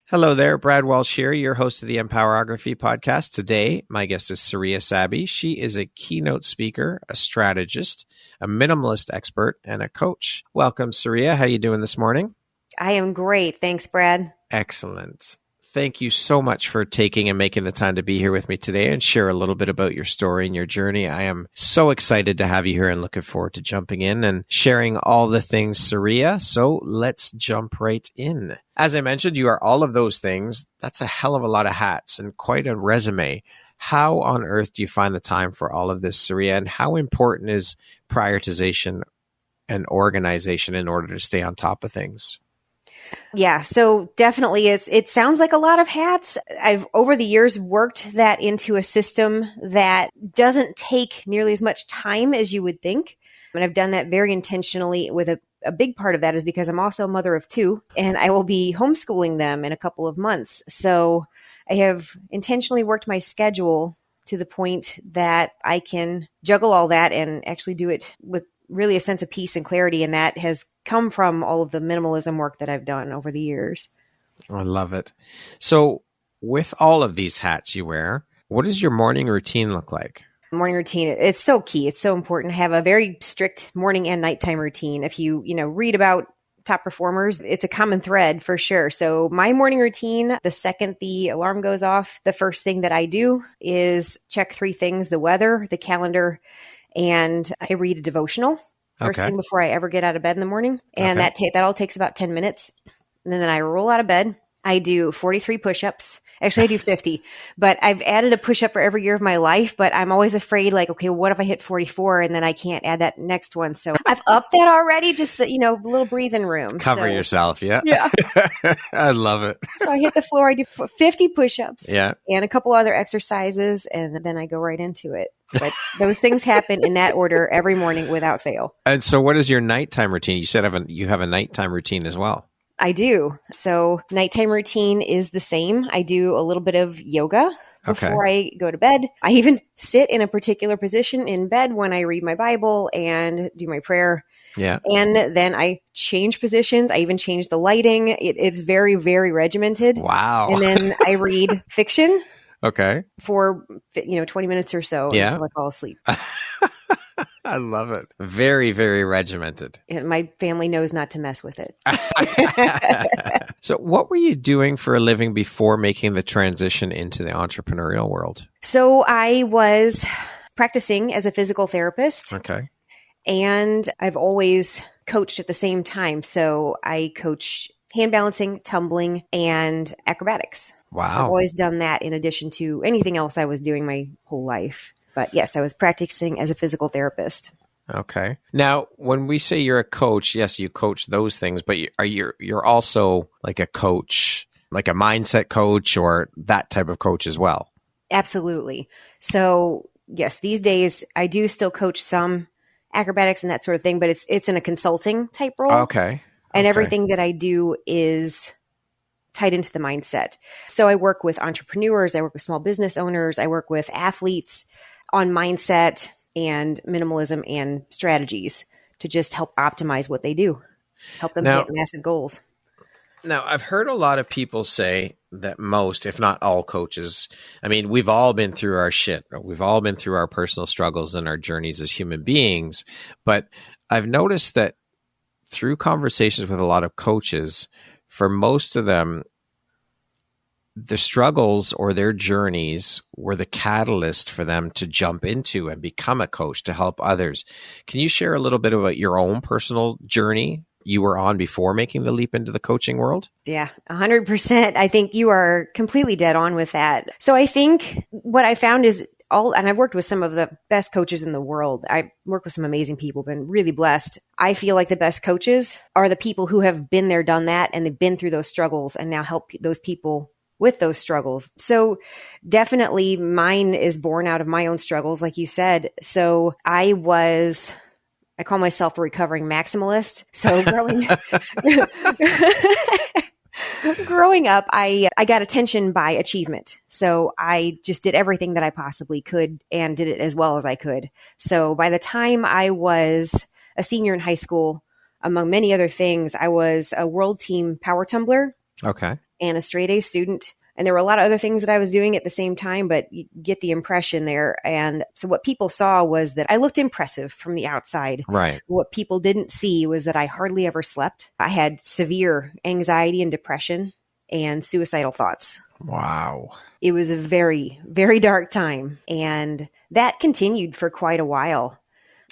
Hello there, Brad Walsh here, your host of the Empowerography podcast. Today, my guest is Sariya Saabye. She is a keynote speaker, a strategist, a minimalist expert, and a coach. Welcome, Sariya. How are you doing this morning? I am great. Thanks, Brad. Excellent. Thank you so much for taking and making the time to be here with me today and share a little bit about your story and your journey. I am so excited to have you here and looking forward to jumping in and sharing all the things, Sariya. So let's jump right in. As I mentioned, you are all of those things. That's a hell of a lot of hats and quite a resume. How on earth do you find the time for all of this, Sariya? And how important is prioritization and organization in order to stay on top of things? Yeah, so definitely it sounds like a lot of hats. I've over the years worked that into a system that doesn't take nearly as much time as you would think. And I've done that very intentionally with a big part of that is because I'm also a mother of two and I will be homeschooling them in a couple of months. So I have intentionally worked my schedule to the point that I can juggle all that and actually do it with really a sense of peace and clarity. And that has come from all of the minimalism work that I've done over the years. I love it. So with all of these hats you wear, what does your morning routine look like? Morning routine, it's so key. It's so important to have a very strict morning and nighttime routine. If you read about top performers, it's a common thread for sure. So my morning routine, the second the alarm goes off, the first thing that I do is check three things: the weather, the calendar, and I read a devotional first thing before I ever get out of bed in the morning. And that all takes about 10 minutes. And then I roll out of bed. I do 43 push-ups. Actually, I do 50, but I've added a push-up for every year of my life, but I'm always afraid like, okay, what if I hit 44 and then I can't add that next one? So I've upped that already, just, a little breathing room. Cover yourself. Yeah. Yeah. I love it. So I hit the floor. I do 50 push-ups and a couple other exercises, and then I go right into it. But those things happen in that order every morning without fail. And so what is your nighttime routine? You said you have a nighttime routine as well. I do. So nighttime routine is the same. I do a little bit of yoga before I go to bed. I even sit in a particular position in bed when I read my Bible and do my prayer. Yeah. And then I change positions. I even change the lighting. It's very, very regimented. Wow. And then I read fiction. For 20 minutes or so until I fall asleep. I love it. Very, very regimented. And my family knows not to mess with it. So what were you doing for a living before making the transition into the entrepreneurial world? So I was practicing as a physical therapist. And I've always coached at the same time. So I coach hand balancing, tumbling, and acrobatics. Wow. So I've always done that in addition to anything else I was doing my whole life. But yes, I was practicing as a physical therapist. Okay. Now, when we say you're a coach, yes, you coach those things, but you're also like a coach, like a mindset coach or that type of coach as well. Absolutely. So yes, these days I do still coach some acrobatics and that sort of thing, but it's in a consulting type role. And everything that I do is tied into the mindset. So I work with entrepreneurs, I work with small business owners, I work with athletes on mindset and minimalism and strategies to just help optimize what they do, help them hit massive goals. Now, I've heard a lot of people say that most, if not all coaches, I mean, we've all been through our shit. We've all been through our personal struggles and our journeys as human beings. But I've noticed that through conversations with a lot of coaches, for most of them, the struggles or their journeys were the catalyst for them to jump into and become a coach to help others. Can you share a little bit about your own personal journey you were on before making the leap into the coaching world? Yeah, 100%. I think you are completely dead on with that. So I think what I found is and I've worked with some of the best coaches in the world. I worked with some amazing people, been really blessed. I feel like the best coaches are the people who have been there, done that, and they've been through those struggles and now help those people with those struggles. So definitely mine is born out of my own struggles, like you said. So I call myself a recovering maximalist. So growing up, I got attention by achievement. So I just did everything that I possibly could and did it as well as I could. So by the time I was a senior in high school, among many other things, I was a world team power tumbler. Okay. and a straight A student. And there were a lot of other things that I was doing at the same time, but you get the impression there. And so what people saw was that I looked impressive from the outside. Right. What people didn't see was that I hardly ever slept. I had severe anxiety and depression and suicidal thoughts. Wow. It was a very, very dark time. And that continued for quite a while.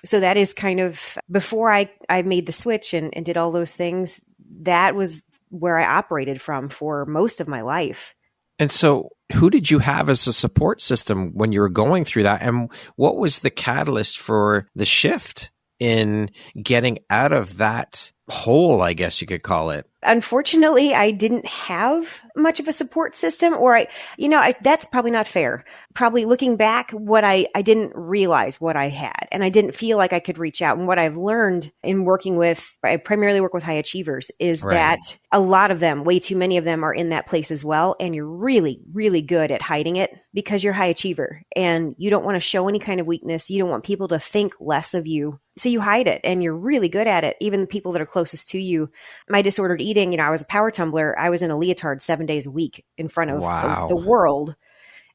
So that is kind of, before I made the switch and did all those things, that was where I operated from for most of my life. And so who did you have as a support system when you were going through that? And what was the catalyst for the shift in getting out of that hole, I guess you could call it? Unfortunately, I didn't have much of a support system, or that's probably not fair. Probably looking back, I didn't realize what I had, and I didn't feel like I could reach out. And what I've learned in I primarily work with high achievers, is that a lot of them, way too many of them, are in that place as well. And you're really, really good at hiding it because you're a high achiever and you don't want to show any kind of weakness. You don't want people to think less of you. So you hide it, and you're really good at it. Even the people that are closest to you. My disordered eating, I was a power tumbler. I was in a leotard 7 days a week in front of the world.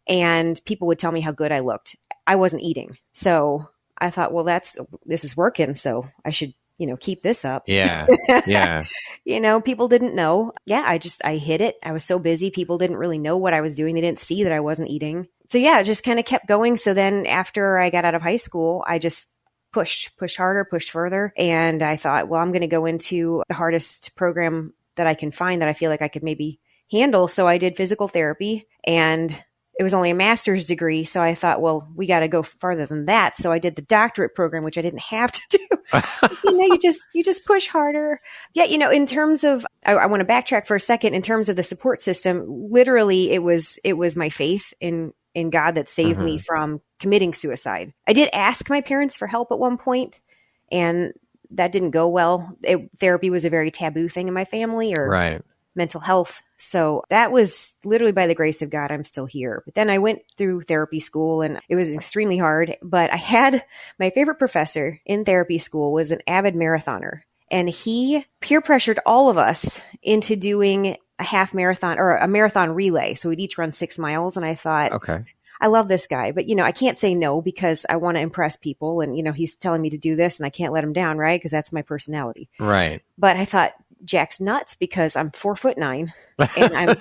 And people would tell me how good I looked. I wasn't eating. So I thought, well, this is working. So I should, keep this up. Yeah. Yeah. People didn't know. Yeah. I hid it. I was so busy. People didn't really know what I was doing. They didn't see that I wasn't eating. So yeah, it just kind of kept going. So then after I got out of high school, I just push harder, push further. And I thought, well, I'm going to go into the hardest program that I can find that I feel like I could maybe handle. So I did physical therapy, and it was only a master's degree. So I thought, well, we got to go farther than that. So I did the doctorate program, which I didn't have to do. You just push harder. Yeah. In terms of, I want to backtrack for a second. In terms of the support system, literally it was my faith in God that saved me from committing suicide. I did ask my parents for help at one point, and that didn't go well. Therapy was a very taboo thing in my family, or mental health. So that was literally by the grace of God, I'm still here. But then I went through therapy school, and it was extremely hard. But I had my favorite professor in therapy school was an avid marathoner, and he peer pressured all of us into doing a half marathon or a marathon relay. So we'd each run 6 miles. And I thought, okay, I love this guy, but I can't say no because I want to impress people. And, he's telling me to do this and I can't let him down. Right. Cause that's my personality. Right. But I thought Jack's nuts because I'm 4'9" and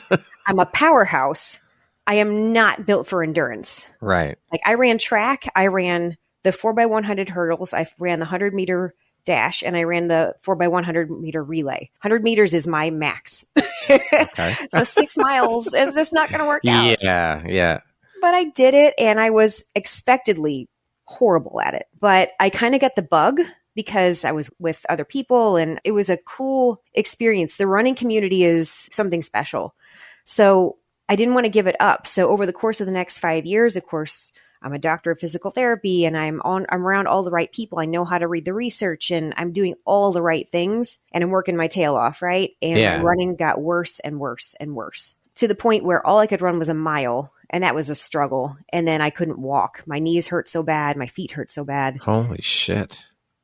I'm a powerhouse. I am not built for endurance. Right. Like I ran track. I ran the 4x100 hurdles. I ran the 100-meter dash, and I ran the 4x100-meter relay. 100 meters is my max. Okay. So 6 miles is just not going to work out. Yeah. Yeah. But I did it, and I was expectedly horrible at it. But I kind of got the bug because I was with other people, and it was a cool experience. The running community is something special. So I didn't want to give it up. So over the course of the next 5 years, of course, I'm a doctor of physical therapy, and I'm around all the right people. I know how to read the research, and I'm doing all the right things, and I'm working my tail off, right? And my running got worse and worse and worse, to the point where all I could run was a mile, and that was a struggle. And then I couldn't walk. My knees hurt so bad. My feet hurt so bad. Holy shit.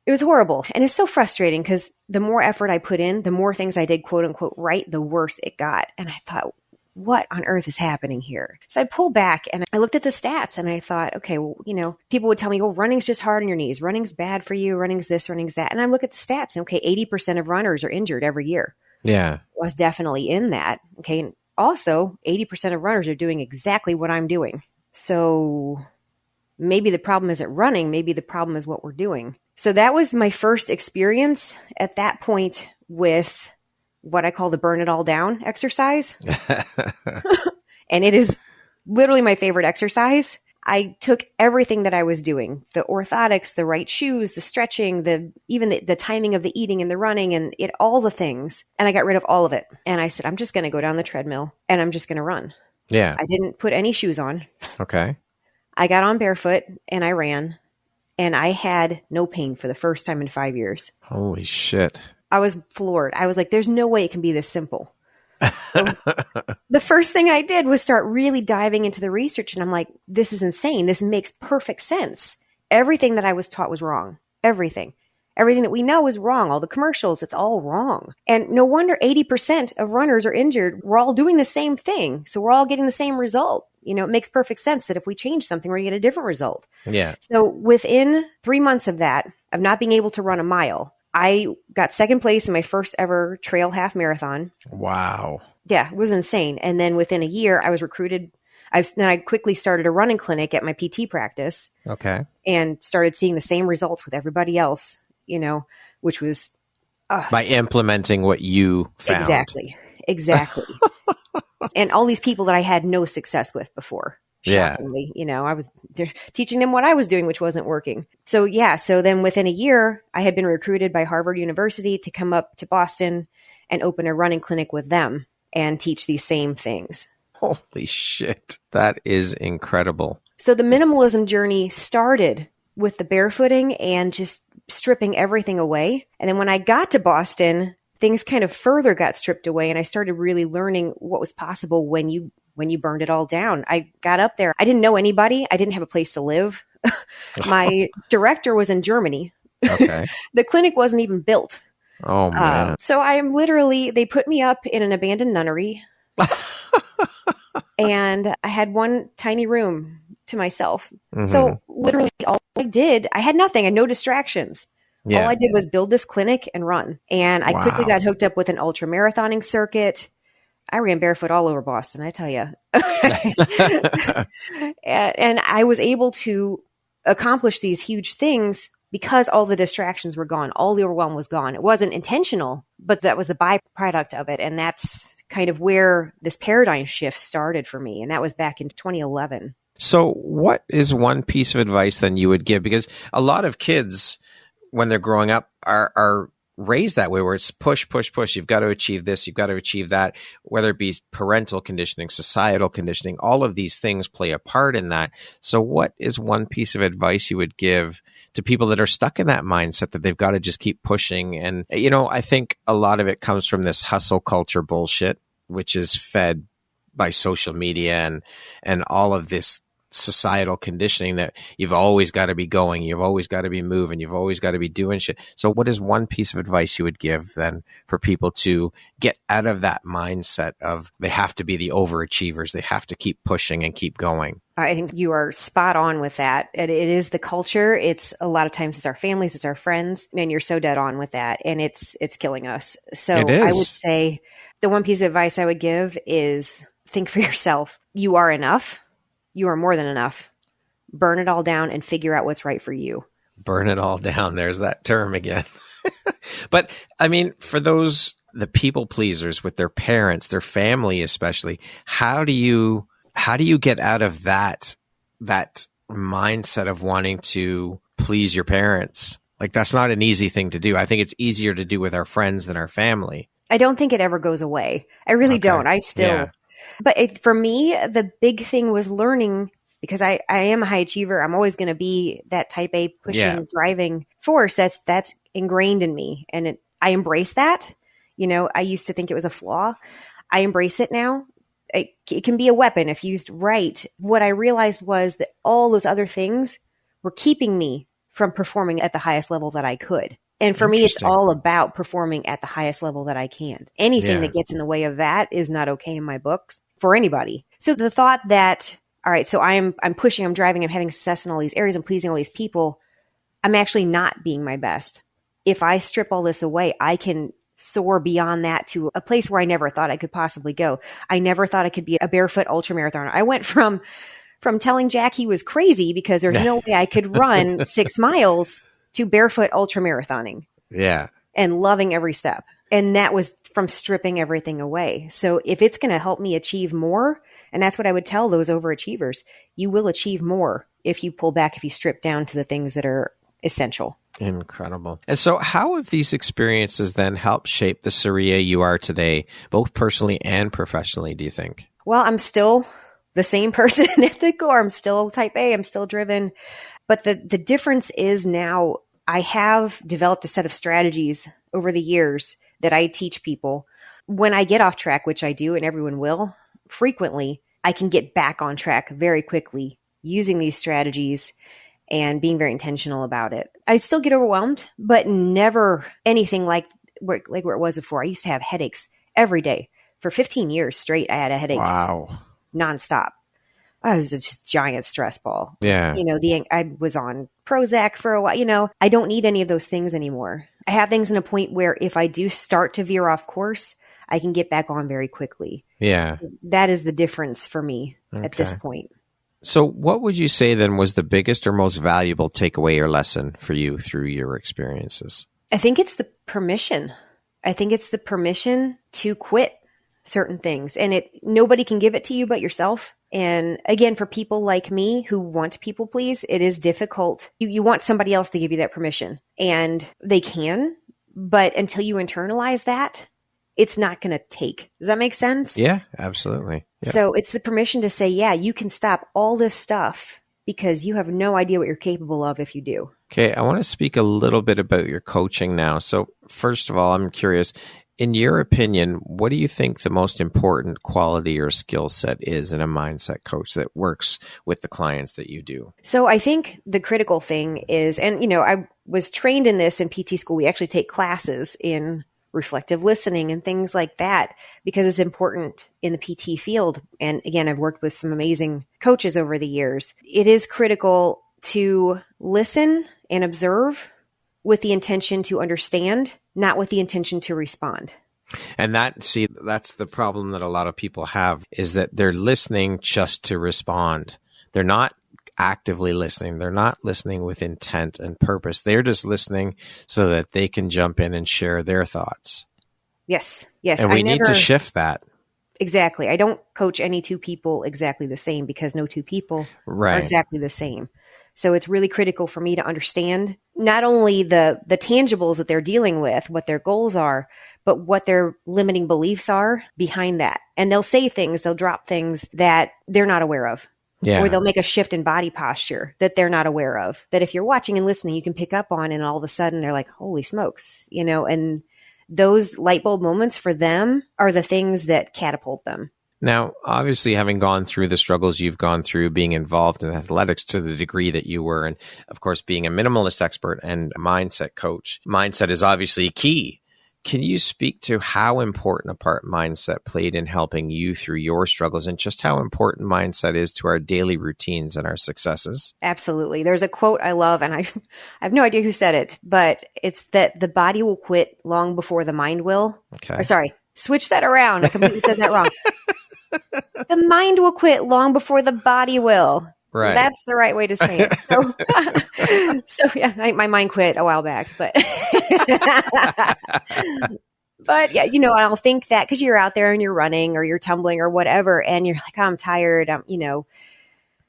It was horrible. And it's so frustrating because the more effort I put in, the more things I did, quote unquote, right, the worse it got. And I thought, what on earth is happening here? So I pulled back and I looked at the stats, and I thought, okay, well, people would tell me, well, running's just hard on your knees. Running's bad for you. Running's this, running's that. And I look at the stats, and okay, 80% of runners are injured every year. Yeah. I was definitely in that. Okay. And also 80% of runners are doing exactly what I'm doing. So maybe the problem isn't running. Maybe the problem is what we're doing. So that was my first experience at that point with what I call the burn it all down exercise. And it is literally my favorite exercise. I took everything that I was doing, the orthotics, the right shoes, the stretching, even the timing of the eating and the running, and all the things. And I got rid of all of it. And I said, I'm just going to go down the treadmill and I'm just going to run. Yeah. I didn't put any shoes on. Okay. I got on barefoot and I ran, and I had no pain for the first time in 5 years. Holy shit. I was floored. I was like, there's no way it can be this simple. So the first thing I did was start really diving into the research, and I'm like, this is insane. This makes perfect sense. Everything that I was taught was wrong. Everything. Everything that we know is wrong. All the commercials, it's all wrong. And no wonder 80% of runners are injured. We're all doing the same thing. So we're all getting the same result. You know, it makes perfect sense that if we change something, we're going to get a different result. Yeah. So within 3 months of that, of not being able to run a mile, I got second place in my first ever trail half marathon. Wow. Yeah, it was insane. And then within a year, I was recruited. Then I quickly started a running clinic at my PT practice. Okay. And started seeing the same results with everybody else, you know, which was by implementing what you found. Exactly. And all these people that I had no success with before. Shockingly, you know, I was teaching them what I was doing, which wasn't working. So then within a year, I had been recruited by Harvard University to come up to Boston and open a running clinic with them and teach these same things. Holy shit. That is incredible. So the minimalism journey started with the barefooting and just stripping everything away. And then when I got to Boston, things kind of further got stripped away, and I started really learning what was possible when you burned it all down. I got up there. I didn't know anybody. I didn't have a place to live. My director was in Germany. Okay. The clinic wasn't even built. Oh, man. So they put me up in an abandoned nunnery. And I had one tiny room to myself. Mm-hmm. So literally all I did, I had nothing. I had no distractions. Yeah. All I did was build this clinic and run. And I quickly got hooked up with an ultra marathoning circuit. I ran barefoot all over Boston, I tell you. And I was able to accomplish these huge things because all the distractions were gone. All the overwhelm was gone. It wasn't intentional, but that was the byproduct of it. And that's kind of where this paradigm shift started for me. And that was back in 2011. So what is one piece of advice then you would give? Because a lot of kids, when they're growing up, are raised that way, where it's push, push, push. You've got to achieve this. You've got to achieve that, whether it be parental conditioning, societal conditioning, all of these things play a part in that. So what is one piece of advice you would give to people that are stuck in that mindset that they've got to just keep pushing? And, you know, I think a lot of it comes from this hustle culture bullshit, which is fed by social media and all of this societal conditioning that you've always got to be going, you've always got to be moving, you've always got to be doing shit. So what is one piece of advice you would give then for people to get out of that mindset of they have to be the overachievers, they have to keep pushing and keep going? I think you are spot on with that. It is the culture. It's a lot of times it's our families, it's our friends, and you're so dead on with that. And it's killing us. So I would say the one piece of advice I would give is think for yourself. You are enough. You are more than enough. Burn it all down and figure out what's right for you. Burn it all down. There's that term again. But I mean, for the people pleasers with their parents, their family especially, how do you get out of that mindset of wanting to please your parents? Like, that's not an easy thing to do. I think it's easier to do with our friends than our family. I don't think it ever goes away. I really don't. I still... Yeah. But for me, the big thing was learning, because I am a high achiever. I'm always going to be that type A pushing, driving force. That's ingrained in me. And I embrace that. You know, I used to think it was a flaw. I embrace it now. It can be a weapon if used right. What I realized was that all those other things were keeping me from performing at the highest level that I could. And for me, it's all about performing at the highest level that I can. Anything that gets in the way of that is not okay in my books for anybody. So the thought that, all right, so I'm pushing, I'm driving, I'm having success in all these areas, I'm pleasing all these people, I'm actually not being my best. If I strip all this away, I can soar beyond that to a place where I never thought I could possibly go. I never thought I could be a barefoot ultramarathoner. I went from telling Jack he was crazy because there's no way I could run 6 miles to barefoot ultramarathoning. Yeah. And loving every step. And that was from stripping everything away. So if it's going to help me achieve more, and that's what I would tell those overachievers, you will achieve more if you pull back, if you strip down to the things that are essential. Incredible. And so how have these experiences then helped shape the Sariya you are today, both personally and professionally, do you think? Well, I'm still the same person at the core. I'm still type A. I'm still driven. But the difference is now I have developed a set of strategies over the years that I teach people. When I get off track, which I do, and everyone will frequently, I can get back on track very quickly using these strategies and being very intentional about it. I still get overwhelmed, but never anything like where it was before. I used to have headaches every day. For 15 years straight, I had a headache. Wow. Nonstop. I was just giant stress ball. Yeah. I was on Prozac for a while. I don't need any of those things anymore. I have things in a point where if I do start to veer off course, I can get back on very quickly. Yeah. That is the difference for me at this point. So what would you say then was the biggest or most valuable takeaway or lesson for you through your experiences? I think it's the permission. I think it's the permission to quit certain things, and nobody can give it to you but yourself. And again, for people like me who want to people please, it is difficult. You want somebody else to give you that permission, and they can, but until you internalize that, it's not going to take. Does that make sense? Yeah, absolutely. Yeah. So it's the permission to say, yeah, you can stop all this stuff because you have no idea what you're capable of if you do. Okay, I want to speak a little bit about your coaching now. So first of all, I'm curious, in your opinion, what do you think the most important quality or skill set is in a mindset coach that works with the clients that you do? So I think the critical thing is, and I was trained in this in PT school. We actually take classes in reflective listening and things like that because it's important in the PT field. And again, I've worked with some amazing coaches over the years. It is critical to listen and observe with the intention to understand, not with the intention to respond. And that's the problem that a lot of people have, is that they're listening just to respond. They're not actively listening. They're not listening with intent and purpose. They're just listening so that they can jump in and share their thoughts. Yes. And we need to shift that. Exactly. I don't coach any two people exactly the same because no two people are exactly the same. So it's really critical for me to understand not only the tangibles that they're dealing with, what their goals are, but what their limiting beliefs are behind that. And they'll say things, they'll drop things that they're not aware of. Yeah. Or they'll make a shift in body posture that they're not aware of. That if you're watching and listening, you can pick up on, and all of a sudden they're like, holy smokes, and those light bulb moments for them are the things that catapult them. Now, obviously, having gone through the struggles you've gone through, being involved in athletics to the degree that you were, and of course, being a minimalist expert and a mindset coach, mindset is obviously key. Can you speak to how important a part mindset played in helping you through your struggles, and just how important mindset is to our daily routines and our successes? Absolutely. There's a quote I love, and I have no idea who said it, but it's that the body will quit long before the mind will. Okay. Or sorry, switch that around. I completely said that wrong. The mind will quit long before the body will. Right. That's the right way to say it. So yeah, my mind quit a while back, but yeah, I'll think that because you're out there and you're running or you're tumbling or whatever, and you're like, oh, I'm tired.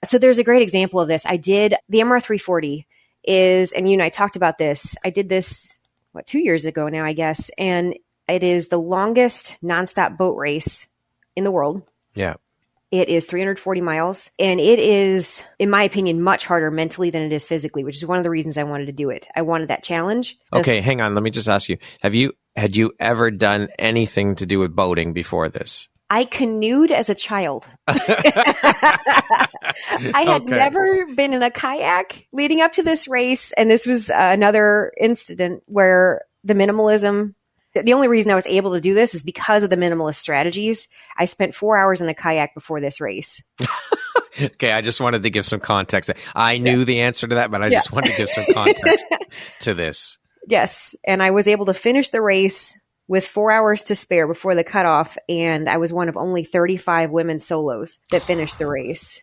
So there's a great example of this. I did the MR 340 and I talked about this. I did this 2 years ago now, I guess, and it is the longest nonstop boat race in the world. Yeah. It is 340 miles, and it is, in my opinion, much harder mentally than it is physically, which is one of the reasons I wanted to do it. I wanted that challenge. Okay, hang on. Let me just ask you, had you ever done anything to do with boating before this? I canoed as a child. I had never been in a kayak leading up to this race, and this was another incident where the minimalism. The only reason I was able to do this is because of the minimalist strategies. I spent 4 hours in a kayak before this race. Okay, I just wanted to give some context. I knew the answer to that, but I just wanted to give some context to this. Yes, and I was able to finish the race with 4 hours to spare before the cutoff, and I was one of only 35 women solos that finished the race.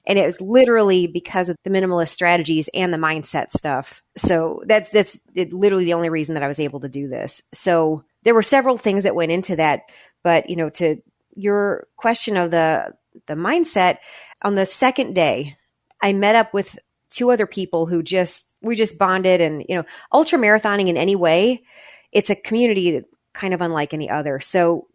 And it was literally because of the minimalist strategies and the mindset stuff. So that's literally the only reason that I was able to do this. So there were several things that went into that. But, to your question of the mindset, on the second day, I met up with two other people who we just bonded. And, ultra marathoning in any way, it's a community kind of unlike any other. So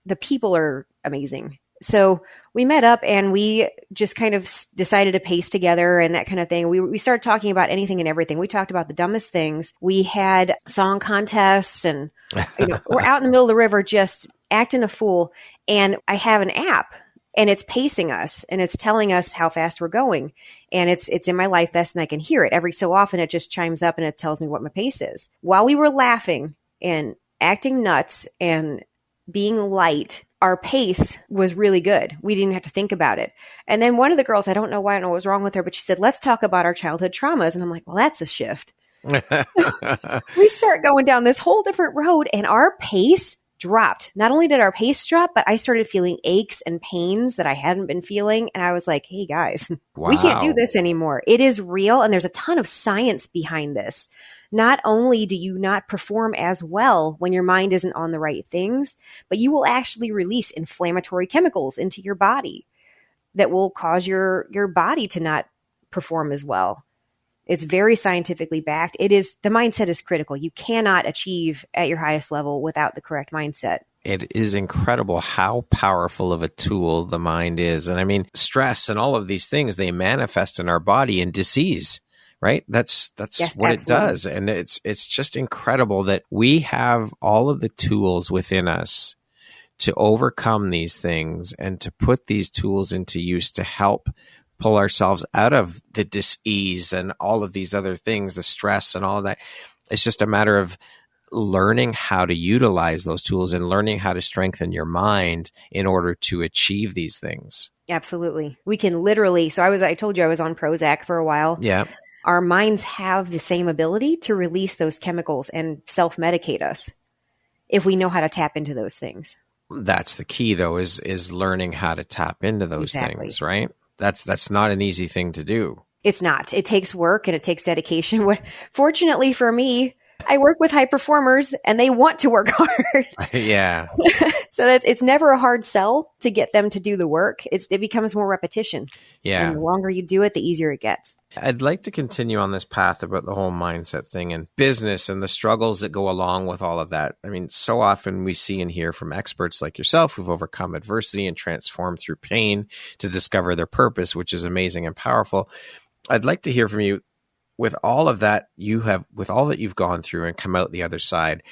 the people are amazing. So we met up and we just kind of decided to pace together and that kind of thing. We started talking about anything and everything. We talked about the dumbest things. We had song contests and we're out in the middle of the river just acting a fool. And I have an app and it's pacing us and it's telling us how fast we're going. And it's in my life vest and I can hear it every so often. It just chimes up and it tells me what my pace is. While we were laughing and acting nuts and being light, our pace was really good. We didn't have to think about it. And then one of the girls, I don't know why, I don't know what was wrong with her, but she said, let's talk about our childhood traumas. And I'm like, well, that's a shift. We start going down this whole different road and our pace dropped. Not only did our pace drop, but I started feeling aches and pains that I hadn't been feeling. And I was like, hey guys, we can't do this anymore. It is real. And there's a ton of science behind this. Not only do you not perform as well when your mind isn't on the right things, but you will actually release inflammatory chemicals into your body that will cause your body to not perform as well. It's very scientifically backed. The mindset is critical. You cannot achieve at your highest level without the correct mindset. It is incredible how powerful of a tool the mind is. And I mean, stress and all of these things, they manifest in our body in disease, right? That's yes, what absolutely. It does. And it's just incredible that we have all of the tools within us to overcome these things and to put these tools into use to help pull ourselves out of the dis-ease and all of these other things, the stress and all of that. It's just a matter of learning how to utilize those tools and learning how to strengthen your mind in order to achieve these things. Absolutely. We can literally, I told you I was on Prozac for a while. Yeah. Our minds have the same ability to release those chemicals and self-medicate us if we know how to tap into those things. That's the key though, is learning how to tap into those things, right? That's not an easy thing to do. It's not. It takes work and it takes dedication. Fortunately for me, I work with high performers and they want to work hard. Yeah. So it's never a hard sell to get them to do the work. It becomes more repetition. Yeah. And the longer you do it, the easier it gets. I'd like to continue on this path about the whole mindset thing and business and the struggles that go along with all of that. I mean, so often we see and hear from experts like yourself who've overcome adversity and transformed through pain to discover their purpose, which is amazing and powerful. I'd like to hear from you with all of that with all that you've gone through and come out the other side.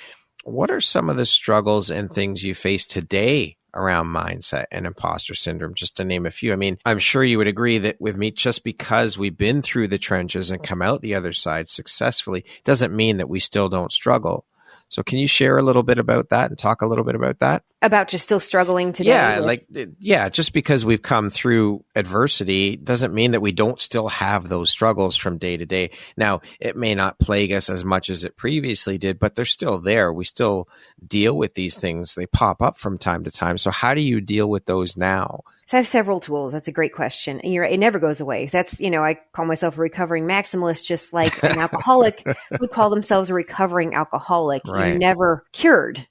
What are some of the struggles and things you face today around mindset and imposter syndrome, just to name a few? I mean, I'm sure you would agree that with me, just because we've been through the trenches and come out the other side successfully doesn't mean that we still don't struggle. So can you share a little bit about that and talk a little bit about that? About just still struggling today? Yeah, just because we've come through adversity doesn't mean that we don't still have those struggles from day to day. Now, it may not plague us as much as it previously did, but they're still there. We still deal with these things. They pop up from time to time. So how do you deal with those now? So I have several tools. That's a great question. And you're right, it never goes away. That's, I call myself a recovering maximalist, just like an alcoholic would call themselves a recovering alcoholic. Right. You're never cured,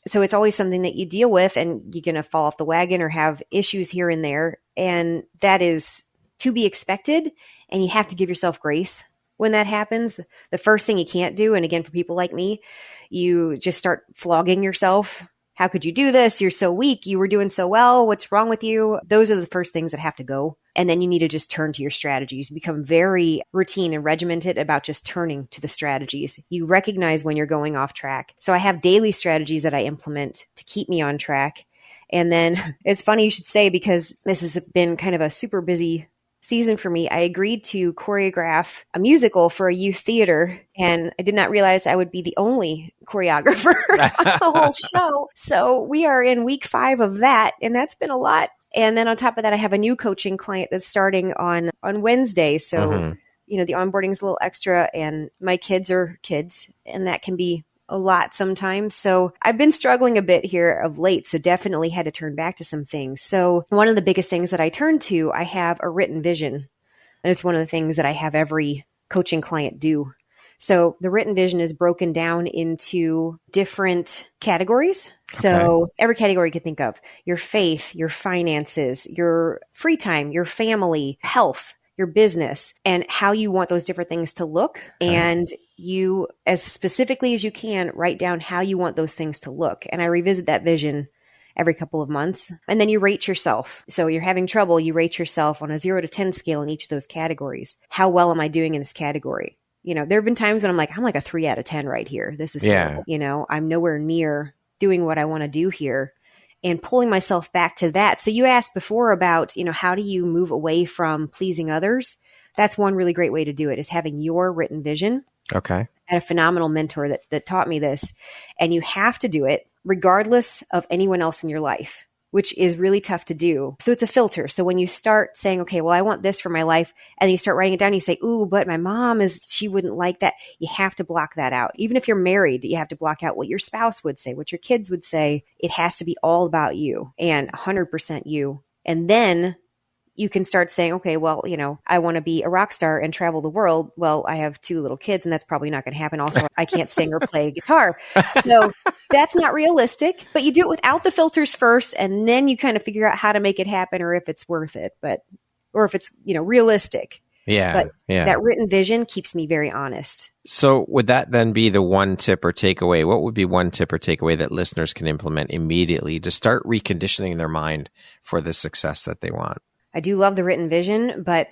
So it's always something that you deal with and you're going to fall off the wagon or have issues here and there. And that is to be expected. And you have to give yourself grace when that happens. The first thing you can't do, and again, for people like me, you just start flogging yourself. How could you do this? You're so weak. You were doing so well. What's wrong with you? Those are the first things that have to go. And then you need to just turn to your strategies. Become very routine and regimented about just turning to the strategies. You recognize when you're going off track. So I have daily strategies that I implement to keep me on track. And then it's funny you should say, because this has been kind of a super busy season for me. I agreed to choreograph a musical for a youth theater, and I did not realize I would be the only choreographer on the whole show. So we are in week 5 of that, and that's been a lot. And then on top of that, I have a new coaching client that's starting on Wednesday. So, the onboarding is a little extra, and my kids are kids, and that can be a lot sometimes. So I've been struggling a bit here of late. So definitely had to turn back to some things. So one of the biggest things that I turn to, I have a written vision. And it's one of the things that I have every coaching client do. So the written vision is broken down into different categories. So every category you could think of: your faith, your finances, your free time, your family, health, your business, and how you want those different things to look. And you, as specifically as you can, write down how you want those things to look. And I revisit that vision every couple of months. And then you rate yourself. So you're having trouble, you rate yourself on a 0 to 10 scale in each of those categories. How well am I doing in this category? There have been times when I'm like a 3 out of 10 right here. This is terrible. I'm nowhere near doing what I want to do here. and pulling myself back to that. So you asked before about, how do you move away from pleasing others? That's one really great way to do it, is having your written vision. Okay. I had a phenomenal mentor that taught me this. And you have to do it regardless of anyone else in your life, which is really tough to do. So it's a filter. So when you start saying, okay, well, I want this for my life, and you start writing it down, you say, ooh, but my mom she wouldn't like that. You have to block that out. Even if you're married, you have to block out what your spouse would say, what your kids would say. It has to be all about you and 100% you. And then you can start saying, okay, well, I want to be a rock star and travel the world. Well, I have 2 little kids and that's probably not going to happen. Also, I can't sing or play guitar. So that's not realistic, but you do it without the filters first. And then you kind of figure out how to make it happen, or if it's worth it, or if it's, realistic. Yeah. But yeah. that written vision keeps me very honest. So would that then be the one tip or takeaway? What would be one tip or takeaway that listeners can implement immediately to start reconditioning their mind for the success that they want? I do love the written vision, but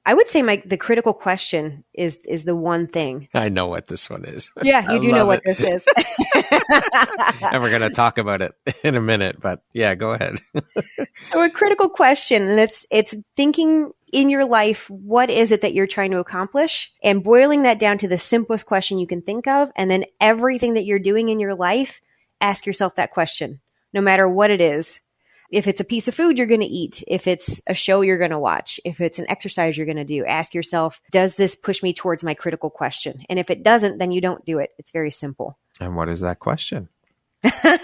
I would say the critical question is the one thing. I know what this one is. Yeah, you do know what this is. And we're going to talk about it in a minute, but yeah, go ahead. So a critical question, and it's thinking in your life, what is it that you're trying to accomplish? And boiling that down to the simplest question you can think of. And then everything that you're doing in your life, ask yourself that question, no matter what it is. If it's a piece of food you're going to eat, if it's a show you're going to watch, if it's an exercise you're going to do, ask yourself, does this push me towards my critical question? And if it doesn't, then you don't do it. It's very simple. And what is that question? So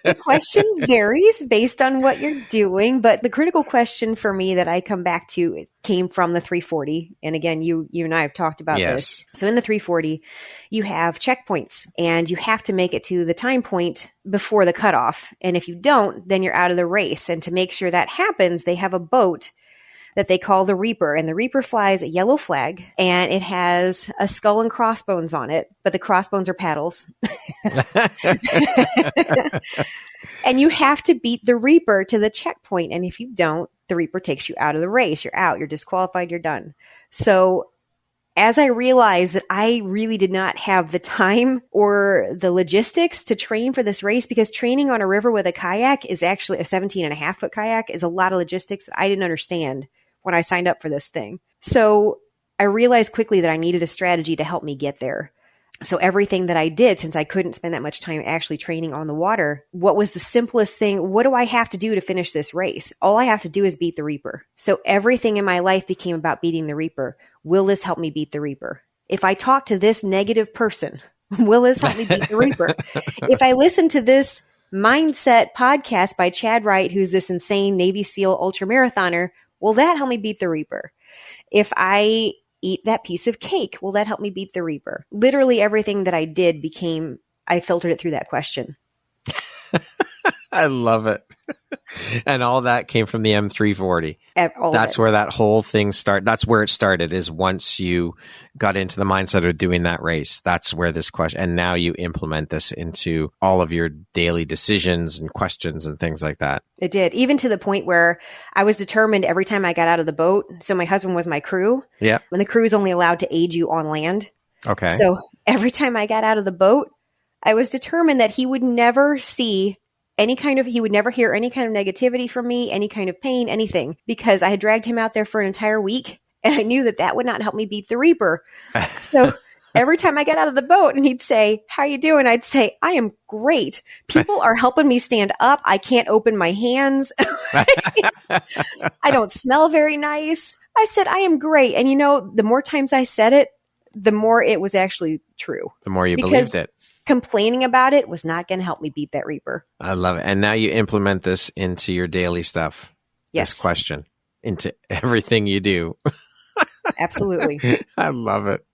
the question varies based on what you're doing, but the critical question for me that I come back to came from the 340. And again, you and I have talked about this. So in the 340, you have checkpoints, and you have to make it to the time point before the cutoff. And if you don't, then you're out of the race. And to make sure that happens, they have a boat that they call the Reaper. And the Reaper flies a yellow flag, and it has a skull and crossbones on it, but the crossbones are paddles. And you have to beat the Reaper to the checkpoint. And if you don't, the Reaper takes you out of the race. You're out. You're disqualified. You're done. So as I realized that I really did not have the time or the logistics to train for this race, because training on a river with a kayak is actually a 17.5-foot kayak is a lot of logistics that I didn't understand when I signed up for this thing. So I realized quickly that I needed a strategy to help me get there. So everything that I did, since I couldn't spend that much time actually training on the water, what was the simplest thing? What do I have to do to finish this race? All I have to do is beat the Reaper. So everything in my life became about beating the Reaper. Will this help me beat the Reaper? If I talk to this negative person, will this help me beat the Reaper? If I listen to this mindset podcast by Chad Wright, who's this insane Navy SEAL ultramarathoner, will that help me beat the Reaper? If I eat that piece of cake, will that help me beat the Reaper? Literally everything that I did I filtered it through that question. I love it. And all that came from the M340. That's where that whole thing started. That's where it started, is once you got into the mindset of doing that race. That's where this question, and now you implement this into all of your daily decisions and questions and things like that. It did, even to the point where I was determined every time I got out of the boat. So my husband was my crew. Yeah. When the crew is only allowed to aid you on land. Okay. So every time I got out of the boat, I was determined that he would never see he would never hear any kind of negativity from me, any kind of pain, anything, because I had dragged him out there for an entire week, and I knew that would not help me beat the Reaper. So every time I get out of the boat and he'd say, "How you doing?" I'd say, "I am great. People are helping me stand up. I can't open my hands. I don't smell very nice." I said, "I am great." And the more times I said it, the more it was actually true. The more you believed it. Complaining about it was not going to help me beat that Reaper. I love it. And now you implement this into your daily stuff. Yes. This question into everything you do. Absolutely. I love it.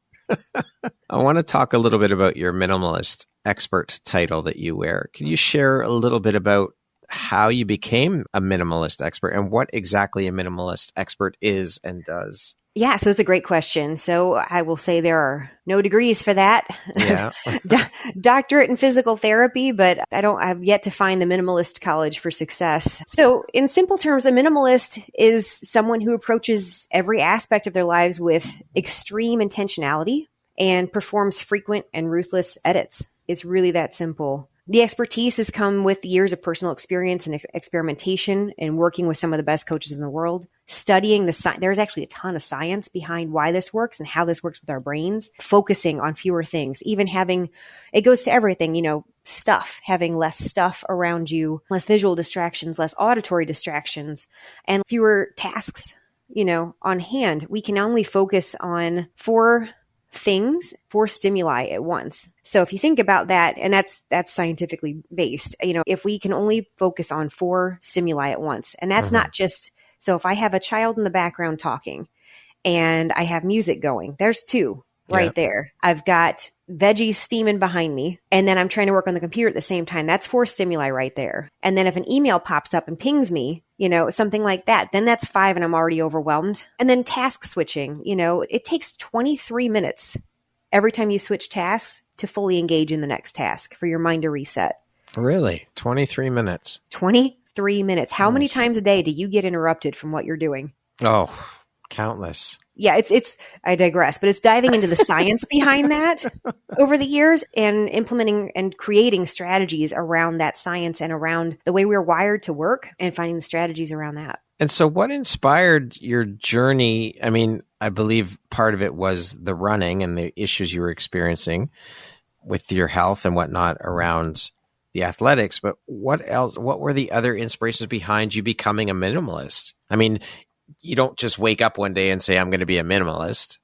I want to talk a little bit about your minimalist expert title that you wear. Can you share a little bit about how you became a minimalist expert and what exactly a minimalist expert is and does? Yeah, so it's a great question. So I will say there are no degrees for that. Yeah. Doctorate in physical therapy, but I've yet to find the minimalist college for success. So in simple terms, a minimalist is someone who approaches every aspect of their lives with extreme intentionality and performs frequent and ruthless edits. It's really that simple. The expertise has come with years of personal experience and experimentation and working with some of the best coaches in the world, studying the science. There's actually a ton of science behind why this works and how this works with our brains, focusing on fewer things, even having, it goes to everything, stuff, having less stuff around you, less visual distractions, less auditory distractions, and fewer tasks, on hand. We can only focus on 4 things, 4 stimuli at once. So if you think about that, and that's scientifically based, if we can only focus on 4 stimuli at once, and that's not just, so if I have a child in the background talking and I have music going, there's 2 right there. I've got veggies steaming behind me, and then I'm trying to work on the computer at the same time. That's 4 stimuli right there. And then if an email pops up and pings me, something like that, then that's 5 and I'm already overwhelmed. And then task switching, it takes 23 minutes every time you switch tasks to fully engage in the next task for your mind to reset. Really? 23 minutes. 23 minutes. How many times a day do you get interrupted from what you're doing? Oh, countless. Yeah, it's I digress, but it's diving into the science behind that over the years and implementing and creating strategies around that science and around the way we're wired to work and finding the strategies around that. And so what inspired your journey? I mean, I believe part of it was the running and the issues you were experiencing with your health and whatnot around the athletics, but what else? What were the other inspirations behind you becoming a minimalist? I mean, you don't just wake up one day and say, I'm going to be a minimalist.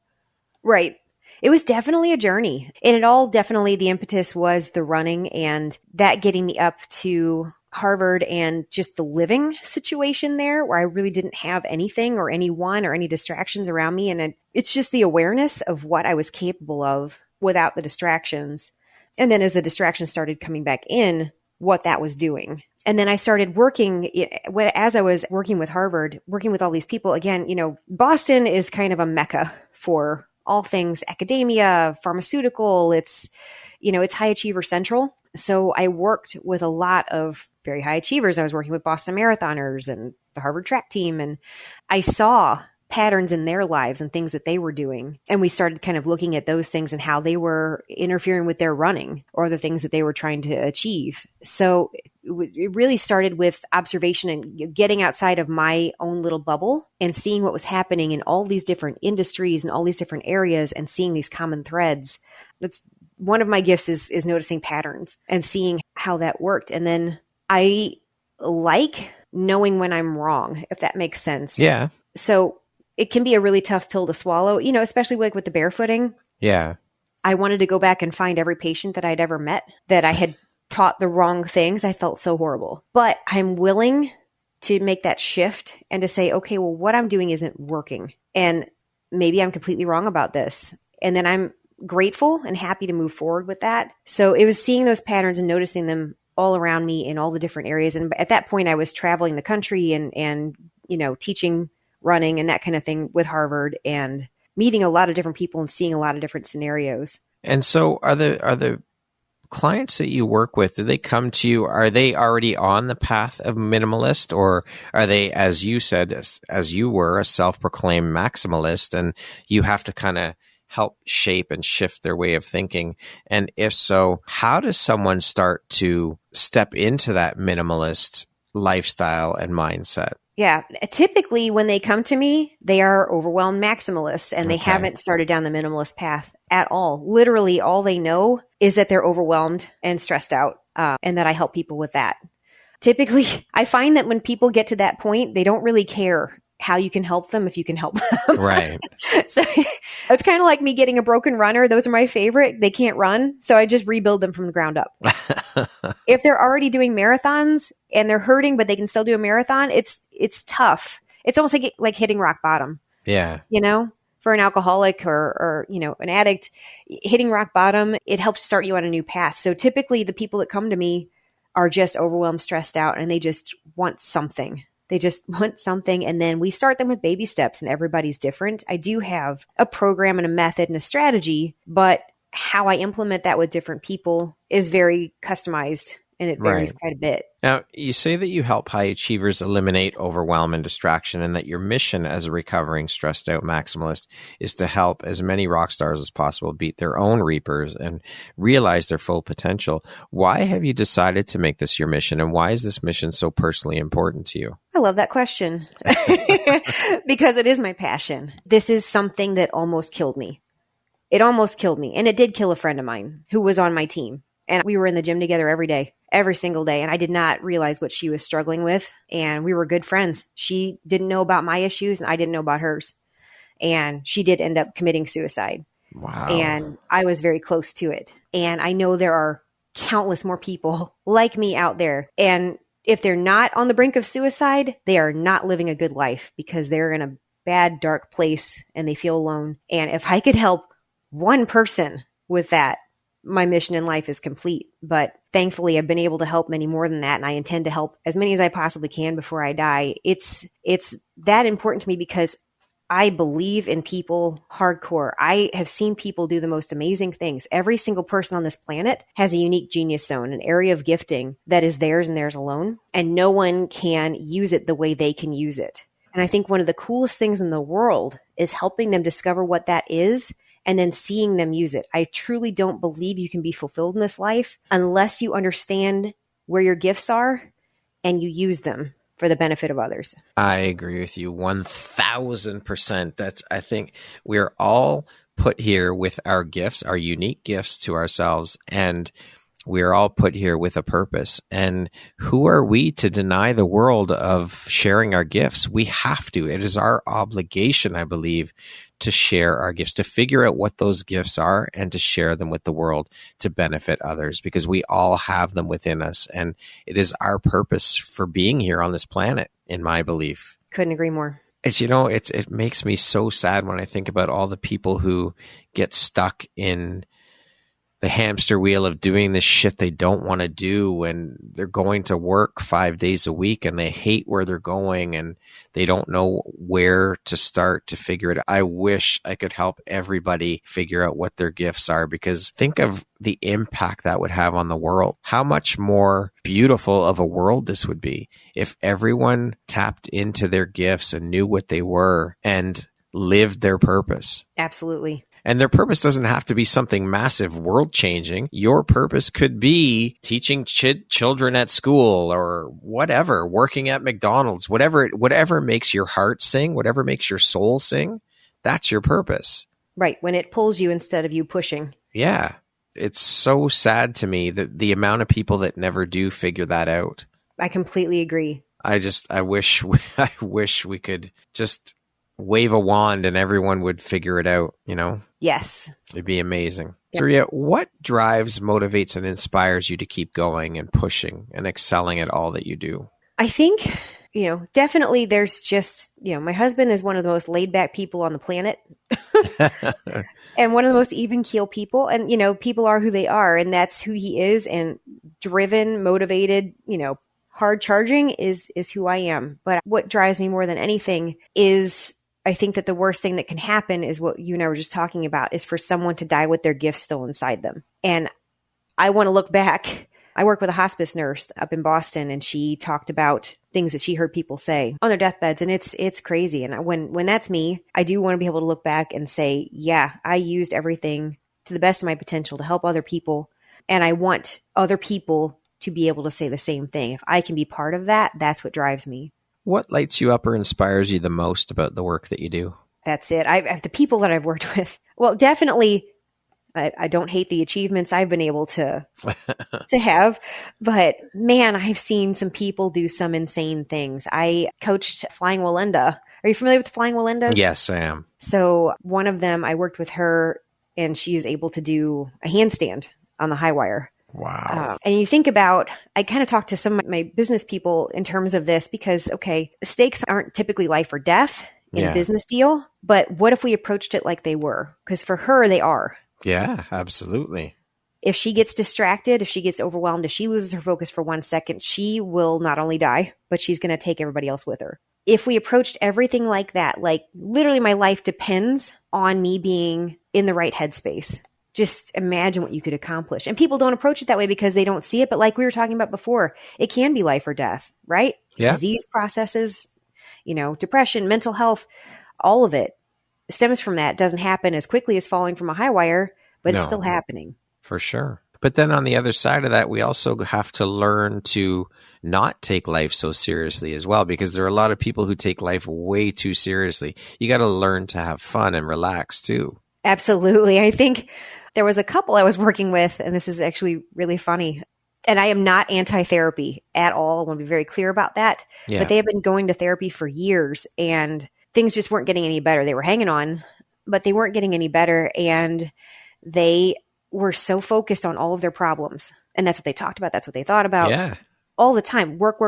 Right. It was definitely a journey. And it all definitely, the impetus was the running and that getting me up to Harvard and just the living situation there where I really didn't have anything or anyone or any distractions around me. And it's just the awareness of what I was capable of without the distractions. And then as the distractions started coming back in, what that was doing. And then I started working, as I was working with Harvard, working with all these people. Again, Boston is kind of a mecca for all things academia, pharmaceutical. It's high achiever central. So I worked with a lot of very high achievers. I was working with Boston marathoners and the Harvard track team. And I saw patterns in their lives and things that they were doing. And we started kind of looking at those things and how they were interfering with their running or the things that they were trying to achieve. So it really started with observation and getting outside of my own little bubble and seeing what was happening in all these different industries and all these different areas and seeing these common threads. That's one of my gifts is noticing patterns and seeing how that worked. And then I like knowing when I'm wrong, if that makes sense. Yeah. So it can be a really tough pill to swallow, especially like with the barefooting. Yeah. I wanted to go back and find every patient that I'd ever met that I had taught the wrong things. I felt so horrible, but I'm willing to make that shift and to say, okay, well, what I'm doing isn't working. And maybe I'm completely wrong about this. And then I'm grateful and happy to move forward with that. So it was seeing those patterns and noticing them all around me in all the different areas. And at that point I was traveling the country and teaching running and that kind of thing with Harvard and meeting a lot of different people and seeing a lot of different scenarios. And so are the clients that you work with, do they come to you, are they already on the path of minimalist, or are they, as you said, as you were, a self-proclaimed maximalist, and you have to kind of help shape and shift their way of thinking? And if so, how does someone start to step into that minimalist lifestyle and mindset? Yeah. Typically, when they come to me, they are overwhelmed maximalists and they haven't started down the minimalist path at all. Literally, all they know is that they're overwhelmed and stressed out, and that I help people with that. Typically, I find that when people get to that point, they don't really care how you can help them if you can help them. Right. So it's kind of like me getting a broken runner. Those are my favorite. They can't run. So I just rebuild them from the ground up. If they're already doing marathons and they're hurting, but they can still do a marathon, it's tough. It's almost like hitting rock bottom. Yeah. For an alcoholic or an addict, hitting rock bottom, it helps start you on a new path. So typically the people that come to me are just overwhelmed, stressed out, and they just want something. They just want something. And then we start them with baby steps, and everybody's different. I do have a program and a method and a strategy, but how I implement that with different people is very customized and it varies Right. quite a bit. Now, you say that you help high achievers eliminate overwhelm and distraction, and that your mission as a recovering stressed out maximalist is to help as many rock stars as possible beat their own reapers and realize their full potential. Why have you decided to make this your mission, and why is this mission so personally important to you? I love that question because it is my passion. This is something that almost killed me. It almost killed me. And it did kill a friend of mine who was on my team. And we were in the gym together every day, every single day. And I did not realize what she was struggling with. And we were good friends. She didn't know about my issues and I didn't know about hers. And she did end up committing suicide. Wow. And I was very close to it. And I know there are countless more people like me out there. And if they're not on the brink of suicide, they are not living a good life because they're in a bad, dark place and they feel alone. And if I could help one person with that, my mission in life is complete. But thankfully, I've been able to help many more than that. And I intend to help as many as I possibly can before I die. It's that important to me because I believe in people hardcore. I have seen people do the most amazing things. Every single person on this planet has a unique genius zone, an area of gifting that is theirs and theirs alone. And no one can use it the way they can use it. And I think one of the coolest things in the world is helping them discover what that is and then seeing them use it. I truly don't believe you can be fulfilled in this life unless you understand where your gifts are and you use them for the benefit of others. I agree with you 1000%. I think we're all put here with our gifts, our unique gifts to ourselves, and we're all put here with a purpose. And who are we to deny the world of sharing our gifts? We have to. It is our obligation, I believe, to share our gifts, to figure out what those gifts are and to share them with the world to benefit others, because we all have them within us. And it is our purpose for being here on this planet, in my belief. Couldn't agree more. It makes me so sad when I think about all the people who get stuck in the hamster wheel of doing this shit they don't want to do, and they're going to work 5 days a week and they hate where they're going and they don't know where to start to figure it out. I wish I could help everybody figure out what their gifts are, because think of the impact that would have on the world. How much more beautiful of a world this would be if everyone tapped into their gifts and knew what they were and lived their purpose. Absolutely. And their purpose doesn't have to be something massive, world-changing. Your purpose could be teaching children at school or whatever, working at McDonald's, whatever makes your heart sing, whatever makes your soul sing, that's your purpose. Right, when it pulls you instead of you pushing. Yeah. It's so sad to me that the amount of people that never do figure that out. I completely agree. I wish we could just wave a wand and everyone would figure it out, you know? Yes. It'd be amazing. Yeah. Sariya, what drives, motivates, and inspires you to keep going and pushing and excelling at all that you do? I think, definitely there's just, my husband is one of the most laid back people on the planet and one of the most even keel people. And, people are who they are, and that's who he is. And driven, motivated, hard charging is who I am. But what drives me more than anything is I think that the worst thing that can happen is what you and I were just talking about, is for someone to die with their gifts still inside them. And I want to look back. I work with a hospice nurse up in Boston, and she talked about things that she heard people say on their deathbeds. And it's crazy. And when that's me, I do want to be able to look back and say, yeah, I used everything to the best of my potential to help other people. And I want other people to be able to say the same thing. If I can be part of that, that's what drives me. What lights you up or inspires you the most about the work that you do? That's it. The people that I've worked with, well, definitely, I don't hate the achievements I've been able to have, but man, I've seen some people do some insane things. I coached Flying Walenda. Are you familiar with Flying Walendas? Yes, I am. So one of them, I worked with her, and she was able to do a handstand on the high wire. Wow. And you think about, I kind of talked to some of my business people in terms of this because, okay, stakes aren't typically life or death in a business deal, but what if we approached it like they were? Because for her, they are. Yeah, absolutely. If she gets distracted, if she gets overwhelmed, if she loses her focus for 1 second, she will not only die, but she's going to take everybody else with her. If we approached everything like that, like literally my life depends on me being in the right headspace just imagine what you could accomplish. And people don't approach it that way because they don't see it. But like we were talking about before, it can be life or death, right? Yeah. Disease processes, depression, mental health, all of it stems from that. It doesn't happen as quickly as falling from a high wire, but it's still happening. For sure. But then on the other side of that, we also have to learn to not take life so seriously as well, because there are a lot of people who take life way too seriously. You got to learn to have fun and relax too. Absolutely. I think there was a couple I was working with, and this is actually really funny. And I am not anti-therapy at all. I want to be very clear about that. Yeah. But they have been going to therapy for years, and things just weren't getting any better. They were hanging on, but they weren't getting any better. And they were so focused on all of their problems. And that's what they talked about. That's what they thought about all the time. Work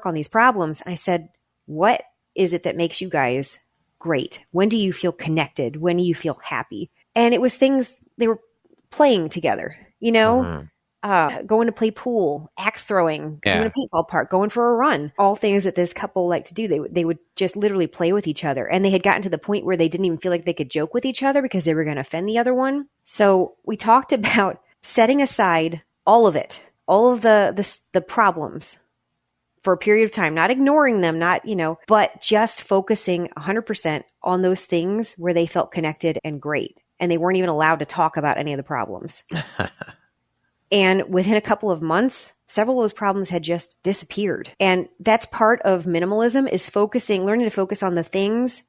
on these problems. And I said, what is it that makes you guys great? When do you feel connected? When do you feel happy? And it was things they were playing together, going to play pool, axe throwing, doing a paintball park, going for a run, all things that this couple like to do. They would just literally play with each other. And they had gotten to the point where they didn't even feel like they could joke with each other because they were going to offend the other one. So we talked about setting aside all of it, all of the problems for a period of time, not ignoring them, but just focusing 100% on those things where they felt connected and great. And they weren't even allowed to talk about any of the problems. And within a couple of months, several of those problems had just disappeared. And that's part of minimalism, is learning to focus on the things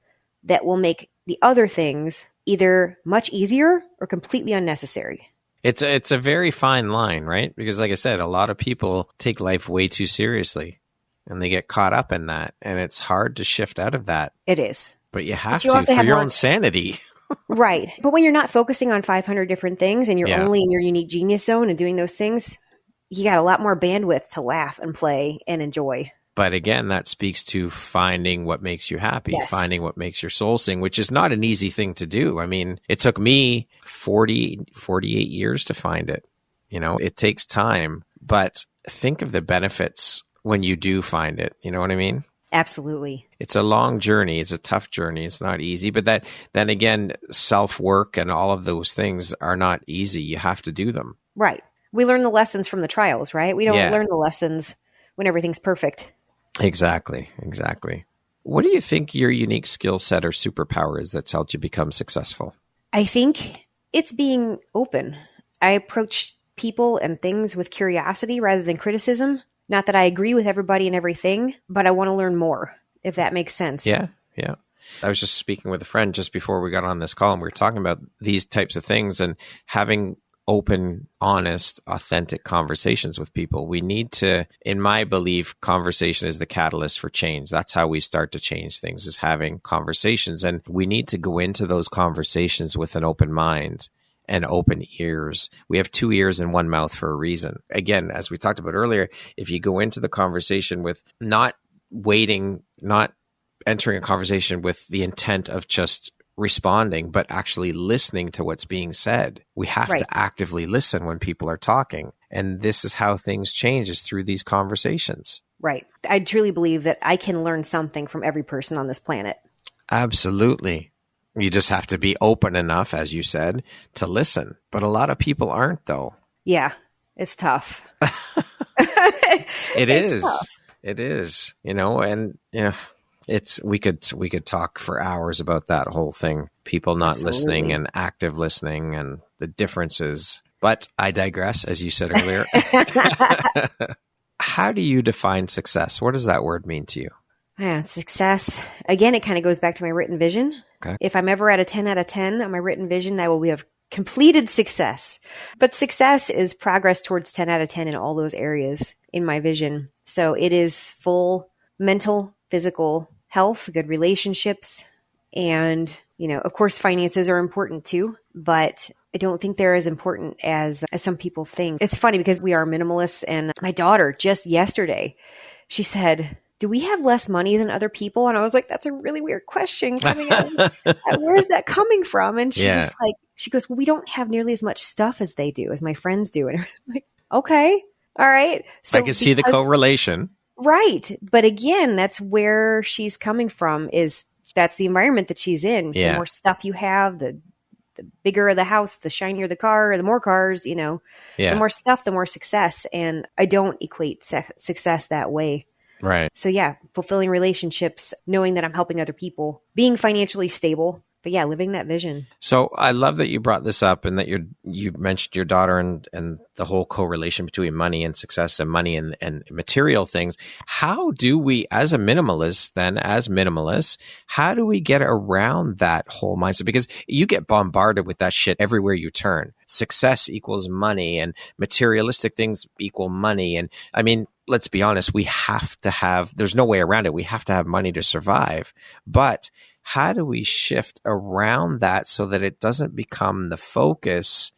that will make the other things either much easier or completely unnecessary. It's a very fine line, right? Because like I said, a lot of people take life way too seriously and they get caught up in that. And it's hard to shift out of that. It is. But you have to for your own sanity. Right. But when you're not focusing on 500 different things and you're only in your unique genius zone and doing those things, you got a lot more bandwidth to laugh and play and enjoy. But again, that speaks to finding what makes you happy, finding what makes your soul sing, which is not an easy thing to do. I mean, it took me 48 years to find it. It takes time, but think of the benefits when you do find it. You know what I mean? Absolutely. It's a long journey. It's a tough journey. It's not easy. But then again, self-work and all of those things are not easy. You have to do them. Right. We learn the lessons from the trials, right? We don't learn the lessons when everything's perfect. Exactly. What do you think your unique skill set or superpower is that's helped you become successful? I think it's being open. I approach people and things with curiosity rather than criticism. Not that I agree with everybody and everything, but I want to learn more, if that makes sense. Yeah. I was just speaking with a friend just before we got on this call, and we were talking about these types of things and having open, honest, authentic conversations with people. We need to, in my belief, conversation is the catalyst for change. That's how we start to change things, is having conversations. And we need to go into those conversations with an open mind and open ears. We have 2 ears and 1 mouth for a reason. Again, as we talked about earlier, if you go into the conversation with not waiting, not entering a conversation with the intent of just responding, but actually listening to what's being said. We have to actively listen when people are talking. And this is how things change, is through these conversations. Right. I truly believe that I can learn something from every person on this planet. Absolutely. You just have to be open enough, as you said, to listen. But a lot of people aren't, though. Yeah, it's tough. It is. It is. We could talk for hours about that whole thing. People not listening and active listening and the differences. But I digress, as you said earlier. How do you define success? What does that word mean to you? Yeah, success. Again, it kind of goes back to my written vision. Okay. If I'm ever at a 10 out of 10 on my written vision, that will be of completed success. But success is progress towards 10 out of 10 in all those areas in my vision. So it is full mental, physical health, good relationships, and, of course, finances are important too, but I don't think they're as important as some people think. It's funny because we are minimalists, and my daughter just yesterday, she said, do we have less money than other people? And I was like, that's a really weird question coming out. Where is that coming from? And she goes, well, we don't have nearly as much stuff as they do, as my friends do. And I'm like, okay, all right. So I can see the correlation. Right. But again, that's where she's coming from, that's the environment that she's in. Yeah. The more stuff you have, the The bigger the house, the shinier the car, the more cars, the more stuff, the more success. And I don't equate success that way. Right. So yeah, fulfilling relationships, knowing that I'm helping other people, being financially stable, but yeah, living that vision. So I love that you brought this up and that you mentioned your daughter and the whole correlation between money and success and money and material things. How do we, as minimalists, how do we get around that whole mindset? Because you get bombarded with that shit everywhere you turn. Success equals money and materialistic things equal money. And I mean, let's be honest, there's no way around it. We have to have money to survive. But how do we shift around that so that it doesn't become the focus,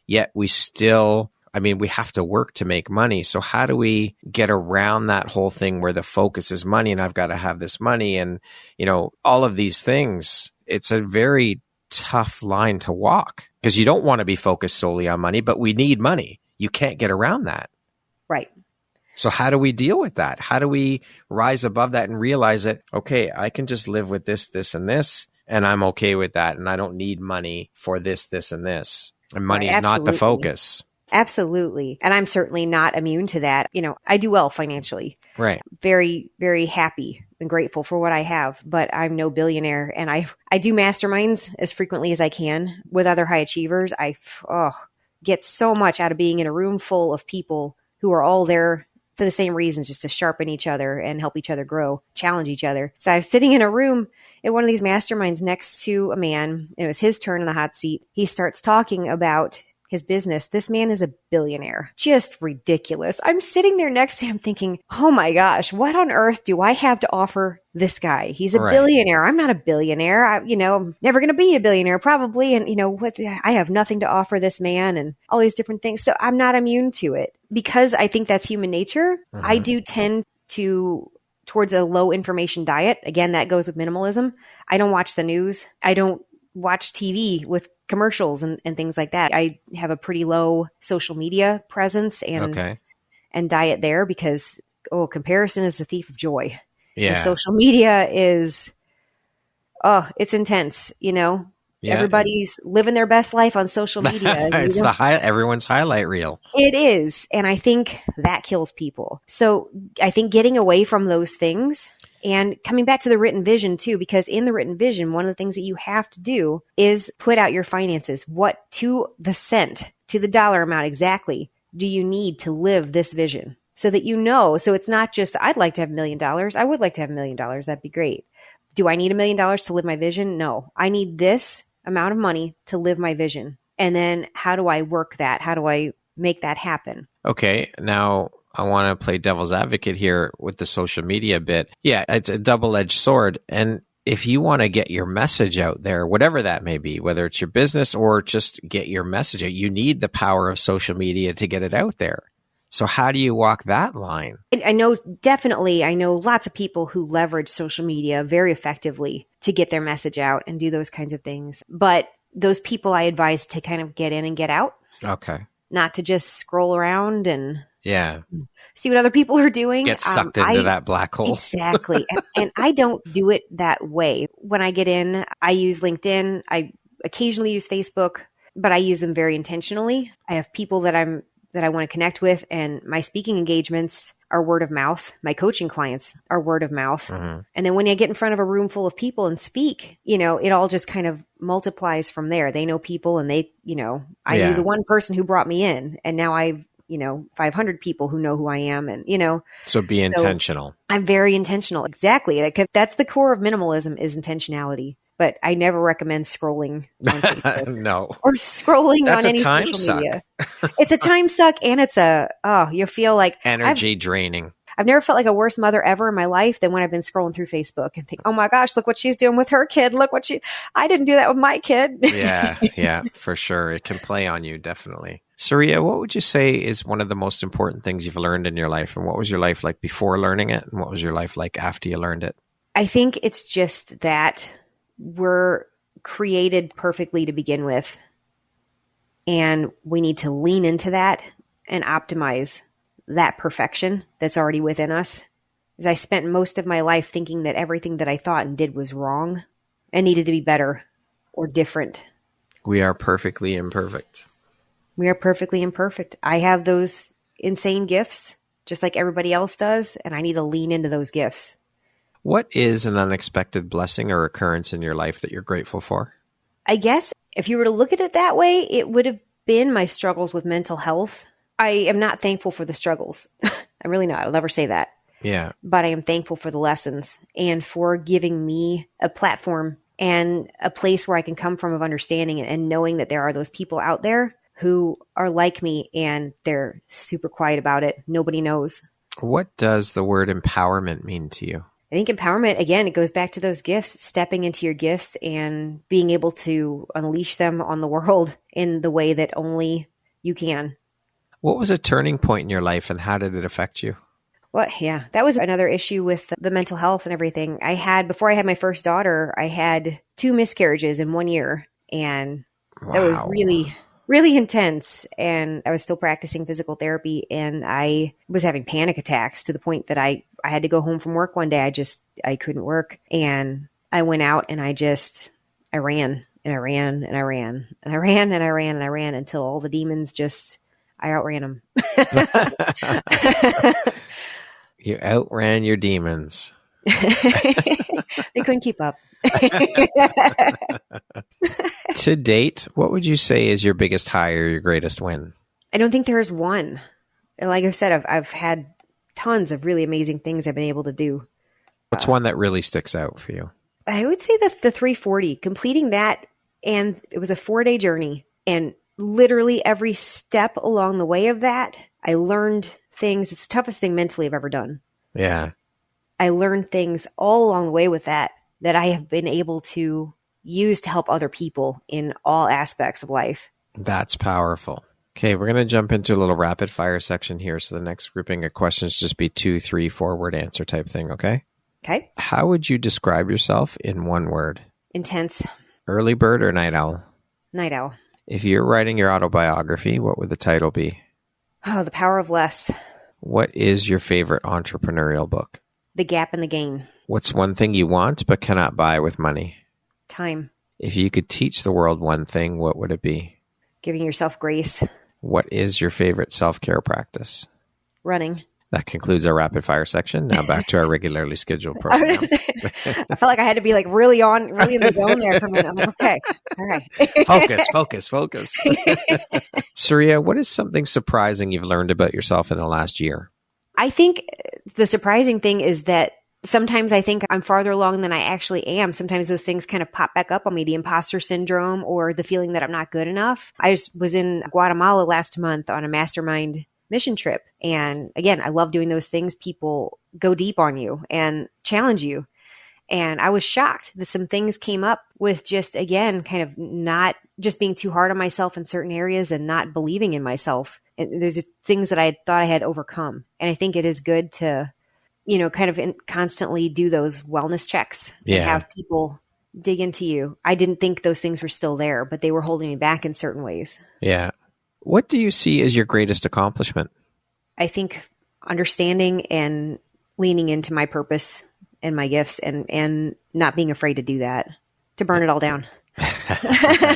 yet we have to work to make money. So how do we get around that whole thing where the focus is money and I've got to have this money and, all of these things? It's a very tough line to walk because you don't want to be focused solely on money, but we need money. You can't get around that. Right. So how do we deal with that? How do we rise above that and realize that, okay, I can just live with this, this, and this, and I'm okay with that. And I don't need money for this, this, and this. And money is not the focus. Absolutely. And I'm certainly not immune to that. I do well financially. Right. Very, very happy and grateful for what I have, but I'm no billionaire. And I do masterminds as frequently as I can with other high achievers. I get so much out of being in a room full of people who are all there for the same reasons, just to sharpen each other and help each other grow, challenge each other. So I was sitting in a room at one of these masterminds next to a man. It was his turn in the hot seat. He starts talking about his business. This man is a billionaire. Just ridiculous. I'm sitting there next to him thinking, oh my gosh, what on earth do I have to offer this guy? He's a billionaire. I'm not a billionaire. I'm never going to be a billionaire probably. And, I have nothing to offer this man and all these different things. So I'm not immune to it because I think that's human nature. Mm-hmm. I do tend towards a low information diet. Again, that goes with minimalism. I don't watch the news. I don't watch TV with commercials and things like that. I have a pretty low social media presence and diet there because, comparison is the thief of joy. Yeah. And social media is, it's intense, Yeah. Everybody's living their best life on social media. It's everyone's highlight reel. It is. And I think that kills people. So I think getting away from those things and coming back to the written vision too, because in the written vision, one of the things that you have to do is put out your finances. What to the cent, to the dollar amount exactly do you need to live this vision? So that so it's not just, I'd like to have $1 million. I would like to have $1 million. That'd be great. Do I need $1 million to live my vision? No, I need this amount of money to live my vision. And then how do I work that? How do I make that happen? Okay. Now I want to play devil's advocate here with the social media bit. Yeah, it's a double-edged sword. And if you want to get your message out there, whatever that may be, whether it's your business or just get your message out, you need the power of social media to get it out there. So how do you walk that line? I know lots of people who leverage social media very effectively to get their message out and do those kinds of things. But those people I advise to kind of get in and get out. Okay. Not to just scroll around and see what other people are doing. Get sucked into that black hole. Exactly. and I don't do it that way. When I get in, I use LinkedIn. I occasionally use Facebook, but I use them very intentionally. I have people that I want to connect with, and my speaking engagements are word of mouth. My coaching clients are word of mouth. Mm-hmm. And then when I get in front of a room full of people and speak, it all just kind of multiplies from there. They know people and I knew the one person who brought me in, and now I've 500 people who know who I am and, So be intentional. I'm very intentional. Exactly. That's the core of minimalism is intentionality. But I never recommend scrolling on Facebook. No. Or scrolling on any social media. It's a time suck and it's you feel like energy draining. I've never felt like a worse mother ever in my life than when I've been scrolling through Facebook and think, oh my gosh, look what she's doing with her kid. I didn't do that with my kid. Yeah, for sure. It can play on you, definitely. Sariya, what would you say is one of the most important things you've learned in your life? And what was your life like before learning it? And what was your life like after you learned it? I think it's just that we're created perfectly to begin with. And we need to lean into that and optimize that perfection that's already within us. As I spent most of my life thinking that everything that I thought and did was wrong and needed to be better or different We are perfectly imperfect. We are perfectly imperfect. I have those insane gifts, just like everybody else does, and I need to lean into those gifts. What is an unexpected blessing or occurrence in your life that you're grateful for? I guess if you were to look at it that way, it would have been my struggles with mental health. I am not thankful for the struggles. I'm really not. I'll never say that. Yeah. But I am thankful for the lessons and for giving me a platform and a place where I can come from of understanding and knowing that there are those people out there who are like me and they're super quiet about it. Nobody knows. What does the word empowerment mean to you? I think empowerment, again, it goes back to those gifts, stepping into your gifts and being able to unleash them on the world in the way that only you can. What was a turning point in your life and how did it affect you? Well, yeah, that was another issue with the mental health and everything. Before I had my first daughter, I had 2 miscarriages in 1 year. And that was really, really intense. And I was still practicing physical therapy and I was having panic attacks to the point that I had to go home from work one day. I couldn't work. And I went out and I ran and I ran and I ran and I ran and I ran and I ran until all the demons I outran them. You outran your demons. They couldn't keep up. To date, what would you say is your biggest high or your greatest win? I don't think there is one. Like I've said, I've had tons of really amazing things I've been able to do. What's one that really sticks out for you? I would say the 340, completing that. And it was a 4-day journey. And literally every step along the way of that, I learned things. It's the toughest thing mentally I've ever done. Yeah. I learned things all along the way with that I have been able to use to help other people in all aspects of life. That's powerful. Okay, we're going to jump into a little rapid fire section here. So the next grouping of questions just be 2, 3, 4-word answer type thing, okay? Okay. How would you describe yourself in one word? Intense. Early bird or night owl? Night owl. If you're writing your autobiography, what would the title be? Oh, The Power of Less. What is your favorite entrepreneurial book? The Gap and the Gain. What's one thing you want but cannot buy with money? Time. If you could teach the world one thing, what would it be? Giving yourself grace. What is your favorite self-care practice? Running. That concludes our rapid fire section. Now back to our regularly scheduled program. I felt like I had to be like really in the zone there for a minute. I'm like, okay, all right. Focus. Sariya, what is something surprising you've learned about yourself in the last year? I think the surprising thing is that sometimes I think I'm farther along than I actually am. Sometimes those things kind of pop back up on me, the imposter syndrome or the feeling that I'm not good enough. I just was in Guatemala last month on a mastermind mission trip. And again, I love doing those things. People go deep on you and challenge you. And I was shocked that some things came up with just, again, kind of not just being too hard on myself in certain areas and not believing in myself. And there's things that I thought I had overcome. And I think it is good to, kind of constantly do those wellness checks and have people dig into you. I didn't think those things were still there, but they were holding me back in certain ways. Yeah. What do you see as your greatest accomplishment? I think understanding and leaning into my purpose and my gifts and not being afraid to do that, to burn it all down.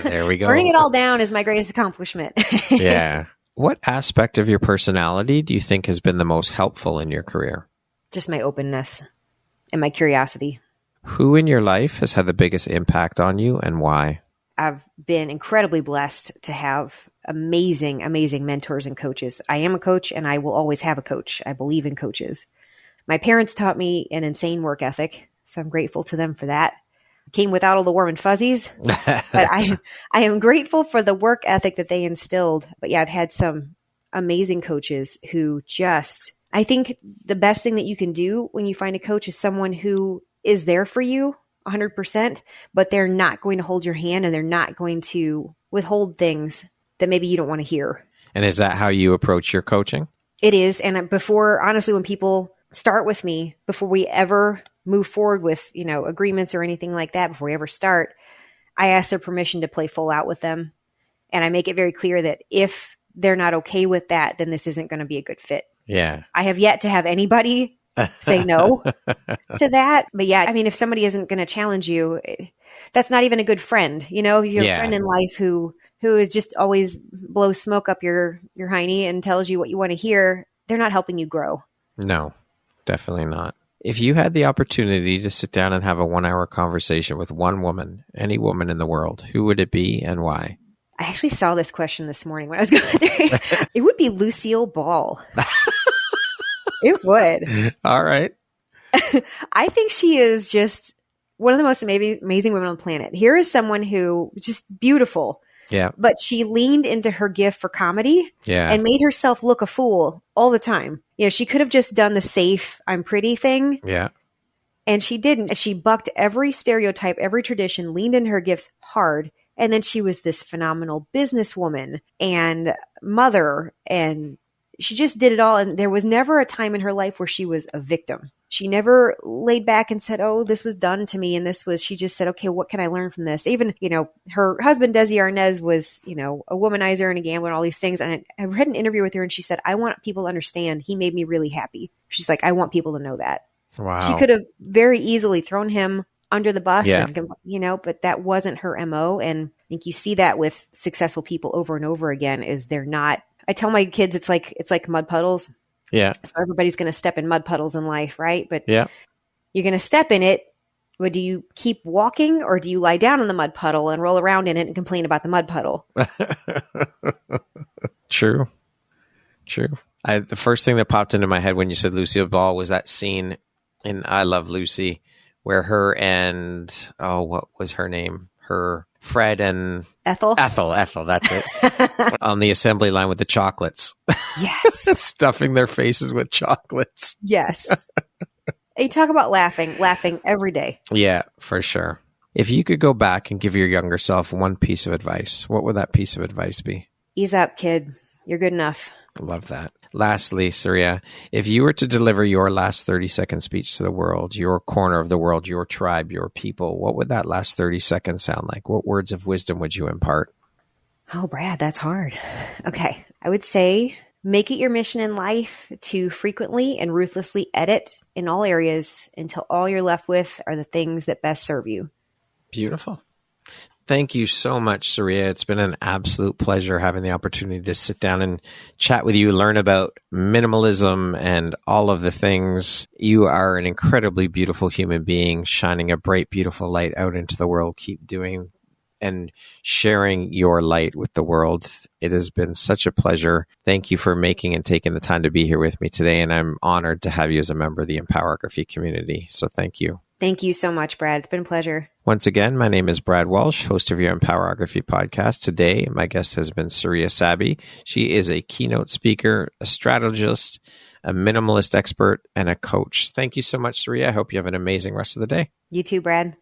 There we go. Burning it all down is my greatest accomplishment. Yeah. What aspect of your personality do you think has been the most helpful in your career? Just my openness and my curiosity. Who in your life has had the biggest impact on you and why? I've been incredibly blessed to have amazing, amazing mentors and coaches. I am a coach and I will always have a coach. I believe in coaches. My parents taught me an insane work ethic, so I'm grateful to them for that. Came without all the warm and fuzzies, but I am grateful for the work ethic that they instilled. But yeah, I've had some amazing coaches who I think the best thing that you can do when you find a coach is someone who is there for you 100%, but they're not going to hold your hand and they're not going to withhold things that maybe you don't want to hear. And is that how you approach your coaching? It is. And honestly, when people start with me, before we ever move forward with, agreements or anything like that, before we ever start, I ask their permission to play full out with them. And I make it very clear that if they're not okay with that, then this isn't going to be a good fit. Yeah. I have yet to have anybody say no to that. But yeah, I mean, if somebody isn't going to challenge you, that's not even a good friend. You know, if you have a friend in life who is just always blows smoke up your hiney and tells you what you want to hear, they're not helping you grow. No, definitely not. If you had the opportunity to sit down and have a 1-hour conversation with one woman, any woman in the world, who would it be and why? I actually saw this question this morning when I was going through. It would be Lucille Ball. It would. All right. I think she is just one of the most amazing women on the planet. Here is someone who just beautiful. Yeah. But she leaned into her gift for comedy and made herself look a fool all the time. You know, she could have just done the safe, I'm pretty thing. Yeah. And she didn't. She bucked every stereotype, every tradition, leaned into her gifts hard. And then she was this phenomenal businesswoman and mother, and she just did it all. And there was never a time in her life where she was a victim. She never laid back and said, oh, this was done to me. And she just said, okay, what can I learn from this? Even, you know, her husband, Desi Arnaz, was, you know, a womanizer and a gambler and all these things. And I read an interview with her and she said, I want people to understand he made me really happy. She's like, I want people to know that. Wow. She could have very easily thrown him under the bus, and, you know, but that wasn't her MO. And I think you see that with successful people over and over again is they're not, I tell my kids, it's like mud puddles. Yeah. So everybody's going to step in mud puddles in life, right? But you're going to step in it. But do you keep walking or do you lie down in the mud puddle and roll around in it and complain about the mud puddle? True. The first thing that popped into my head when you said Lucille Ball was that scene in I Love Lucy where her and, what was her name? Her Fred and Ethel, that's it. On the assembly line with the chocolates. Yes. Stuffing their faces with chocolates. Yes. You talk about laughing every day. Yeah, for sure. If you could go back and give your younger self one piece of advice, what would that piece of advice be? Ease up, kid. You're good enough. I love that. Lastly, Sariya, if you were to deliver your last 30-second speech to the world, your corner of the world, your tribe, your people, what would that last 30 seconds sound like? What words of wisdom would you impart? Oh, Brad, that's hard. Okay. I would say make it your mission in life to frequently and ruthlessly edit in all areas until all you're left with are the things that best serve you. Beautiful. Thank you so much, Sariya. It's been an absolute pleasure having the opportunity to sit down and chat with you, learn about minimalism and all of the things. You are an incredibly beautiful human being, shining a bright, beautiful light out into the world. Keep doing and sharing your light with the world. It has been such a pleasure. Thank you for making and taking the time to be here with me today. And I'm honored to have you as a member of the Empowerography community. So thank you. Thank you so much, Brad. It's been a pleasure. Once again, my name is Brad Walsh, host of your Empowerography podcast. Today, my guest has been Sariya Saabye. She is a keynote speaker, a strategist, a minimalist expert, and a coach. Thank you so much, Sariya. I hope you have an amazing rest of the day. You too, Brad.